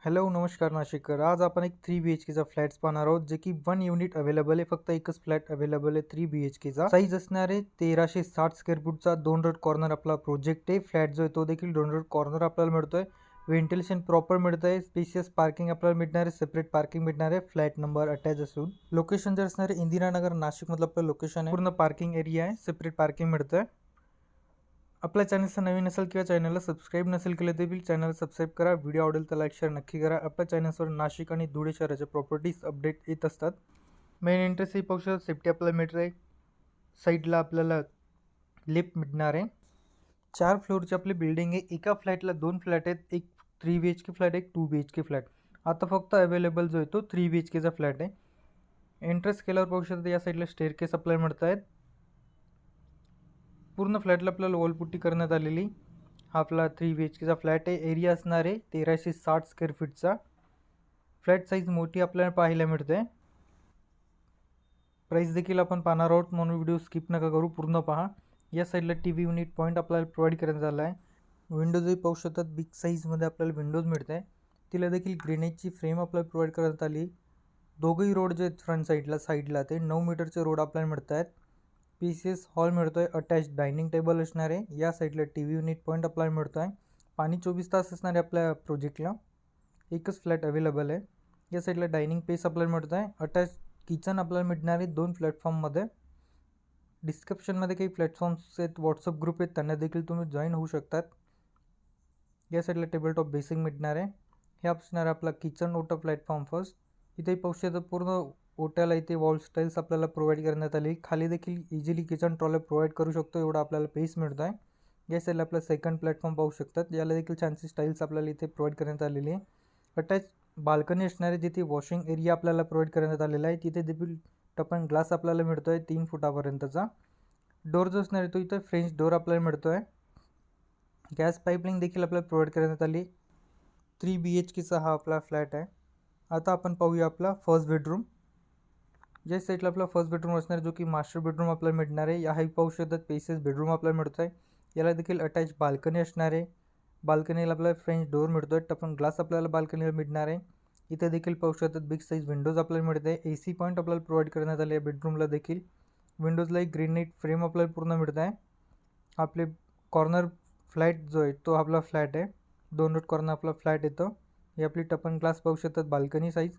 Hello नमस्कार नाशिककर. आज आपण एक 3 BHKचा फ्लॅट्स पाहणार आहोत, जे की 1 युनिट अवेलेबल आहे. फक्त एकच फ्लॅट अवेलेबल आहे 3 BHKचा. साईज असणार आहे 1360 स्क्वेअर फूटचा. 2 रोड कॉर्नर आपला प्रोजेक्ट आहे. फ्लॅट जो आहे तो देखील 2 रोड कॉर्नर आपल्याला मिळतोय. व्हेंटिलेशन प्रॉपर मिळत आहे. स्पेशियस पार्किंग आपल्याला मिळणार आहे. सेपरेट पार्किंग मिळणार आहे. फ्लॅट नंबर अटॅच असून लोकेशन जर असणार आहे इंदिरानगर नाशिक मधलं आपलं लोकेशन आहे. पूर्ण पार्किंग एरिया आहे. सेपरेट पार्किंग मिळतंय. आपल्या चॅनलचं नवीन असेल किंवा चॅनलला सबस्क्राईब नसेल केलं तरी चॅनल सबस्क्राईब करा. व्हिडिओ आवडेल तर लाईक शेअर नक्की करा. आपल्या चॅनलवर नाशिक आणि धुळे शहराच्या प्रॉपर्टीज अपडेट येत असतात. मेन एंट्रेस ही पाहू सेफ्टी आपल्याला मिळत आहे. साईडला आपल्याला लिफ्ट मिळणार आहे. 4 फ्लोअरची आपली बिल्डिंग आहे. एका फ्लॅटला 2 फ्लॅट आहेत. एक 3 BHK फ्लॅट, एक 2 BHK फ्लॅट. आता फक्त अवेलेबल जो आहे तो 3 BHKचा फ्लॅट आहे. एंट्रेस केल्यावर पाहू शकता या साईडला स्टेअरकेस आपल्याला मिळत आहेत. पूर्ण फ्लॅटला आपल्याला वॉलपुट्टी करण्यात आलेली. हा आपला 3 BHKचा फ्लॅट आहे. एरिया असणार आहे 1360 स्क्वेअर फीटचा. फ्लॅट साईज मोठी आपल्याला पाहायला मिळते. प्राईस देखील आपण पाहणार आहोत, म्हणून व्हिडिओ स्किप नका करू, पूर्ण पहा. या साईडला TV युनिट पॉईंट आपल्याला प्रोव्हाइड करण्यात आला आहे. विंडोजही पाहू शकतात, बिग साईजमध्ये आपल्याला विंडोज मिळत आहे. तिला देखील ग्रेनाइटची फ्रेम आपल्याला प्रोव्हाइड करण्यात आली. दोघंही रोड जे आहेत फ्रंट साईडला ते 9 मीटरचे रोड आपल्याला मिळत आहेत. पीसीएस हॉल मिळतोय. अटॅच डायनिंग टेबल असणार आहे. या साईडला TV युनिट पॉईंट आपल्याला मिळतोय. पाणी 24 तास असणार आहे आपल्या प्रोजेक्टला. एकच फ्लॅट अवेलेबल आहे. या साईडला डायनिंग पेस आपल्याला मिळत आहे. अटॅच किचन आपल्याला मिळणार आहे 2 प्लॅटफॉर्ममध्ये. डिस्क्रिप्शनमध्ये काही प्लॅटफॉर्म्स आहेत, व्हॉट्सअप ग्रुप आहेत, त्यांना देखील तुम्ही जॉईन होऊ शकतात. या साईडला टेबल टॉप बेसिंग मिळणार आहे. हे असणार आहे आपला किचन ओटा प्लॅटफॉर्म फर्स्ट. इथे पाहू शकता पूर्ण ओट्याला इथे वॉल स्टाईल्स आपल्याला प्रोव्हाइड करण्यात आली. खाली देखील इझिली किचन ट्रॉले प्रोव्हाइड करू शकतो, एवढा आपल्याला पेस मिळत आहे. या साईडला आपला सेकंड प्लॅटफॉर्म पाहू शकतात. याला देखील छानशी स्टाईल्स आपल्याला इथे प्रोव्हाइड करण्यात आलेली आहे. अटॅच बाल्कनी असणारे जिथे वॉशिंग एरिया आपल्याला प्रोव्हाइड करण्यात आलेला आहे. तिथे देखील टपन ग्लास आपल्याला मिळतोय 3 फुटापर्यंतचा. डोर जो असणार आहे तो इथे फ्रेंच डोर आपल्याला मिळतोय. गॅस पाईपलाईन देखील आपल्याला प्रोव्हाइड करण्यात आली. 3 BHKचा हा आपला फ्लॅट आहे. आता आपण पाहूया आपला फर्स्ट बेडरूम. ज्या साईडला आपला फर्स्ट बेडरूम असणार जो की मास्टर बेडरूम आपल्याला मिळणार आहे. या हाही पाहू शकतात पेसेस बेडरूम आपल्याला मिळत आहे. याला देखील अटॅच बाल्कनी असणार आहे. बाल्कनीला आपल्याला फ्रेंच डोर मिळतोय. टपन ग्लास आपल्याला बाल्कनीला मिळणार आहे. इथे देखील पाहू शकतात बिग साईज विंडोज आपल्याला मिळत आहे. AC पॉईंट आपल्याला प्रोव्हाइड करण्यात आले आहे बेडरूमला देखील. विंडोजला एक ग्रेनाइट फ्रेम आपल्याला पूर्ण मिळत आहे. आपले कॉर्नर फ्लॅट जो आहे तो आपला फ्लॅट आहे. 2 रोड कॉर्नर आपला फ्लॅट येतो. ही आपली टपन ग्लास पाहू शकतात बाल्कनी साईज.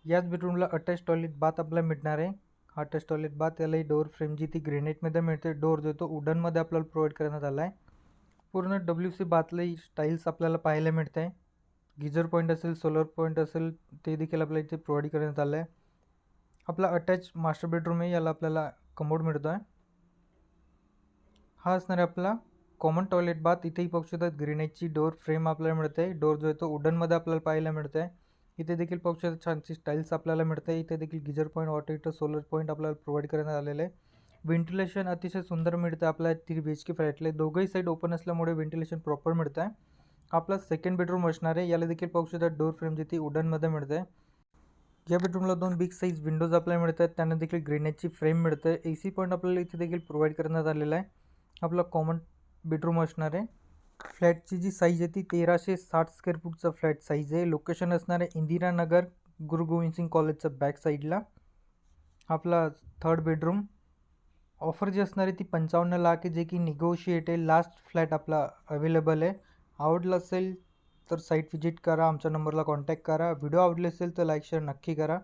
याच बेडरूमला अटॅच टॉयलेट बाथ आपल्याला मिळणार आहे. हा अटॅच टॉयलेट बाथ, यालाही डोअर फ्रेम जी ती ग्रेनाइटमध्ये मिळते. डोअर जो तो वुडनमध्ये आपल्याला प्रोव्हाइड करण्यात आला आहे. पूर्ण WC बाथलाही स्टाईल्स आपल्याला पाहायला मिळत आहे. गिझर पॉईंट असेल, सोलर पॉईंट असेल, ते देखील आपल्याला इथे प्रोव्हाइड करण्यात आलं आहे. आपला अटॅच मास्टर बेडरूम आहे. याला आपल्याला कमोड मिळतो आहे. हा असणार आहे आपला कॉमन टॉयलेट बाथ. इथेही पाहू शकतात ग्रेनाइटची डोअर फ्रेम आपल्याला मिळते. डोअर जो आहे तो वुडनमध्ये आपल्याला पाहायला मिळत आहे. इथे देखील पाहू शकता छानशी स्टाईल्स आपल्याला मिळते. इथे देखील geyser point, water heater, solar point आपल्याला प्रोव्हाइड करण्यात आलेले आहे. व्हेंटिलेशन अतिशय सुंदर मिळतं आपल्या 3 BHK फ्लॅटले. दोघंही साईड ओपन असल्यामुळे व्हेंटिलेशन प्रॉपर मिळतं आहे. आपला सेकंड बेडरूम असणार आहे. याला देखील पाहू शकता डोअर फ्रेम जी ती वुडनमध्ये मिळते. या बेडरूमला 2 बिग साईज विंडोज आपल्याला मिळत आहेत. त्यांना देखील ग्रेनाइटची फ्रेम मिळते. AC पॉईंट आपल्याला इथे देखील प्रोव्हाइड करण्यात आलेला आहे. आपला कॉमन बेडरूम असणार आहे. फ्लॅटची जी साईज आहे ती 1360 स्क्वेअर फूटचा फ्लॅट साईज आहे. लोकेशन असणार आहे इंदिरानगर, गुरु गोविंद सिंग कॉलेजच्या बॅक साईडला. आपला थर्ड बेडरूम. ऑफर जी असणार आहे ती 55 लाख आहे, जे की निगोशिएट आहे. लास्ट फ्लॅट आपला अवेलेबल आहे. आवडला असेल तर साईट व्हिजिट करा, आमच्या नंबरला कॉन्टॅक्ट करा. व्हिडिओ आवडले असेल तर लाईक शेअर नक्की करा.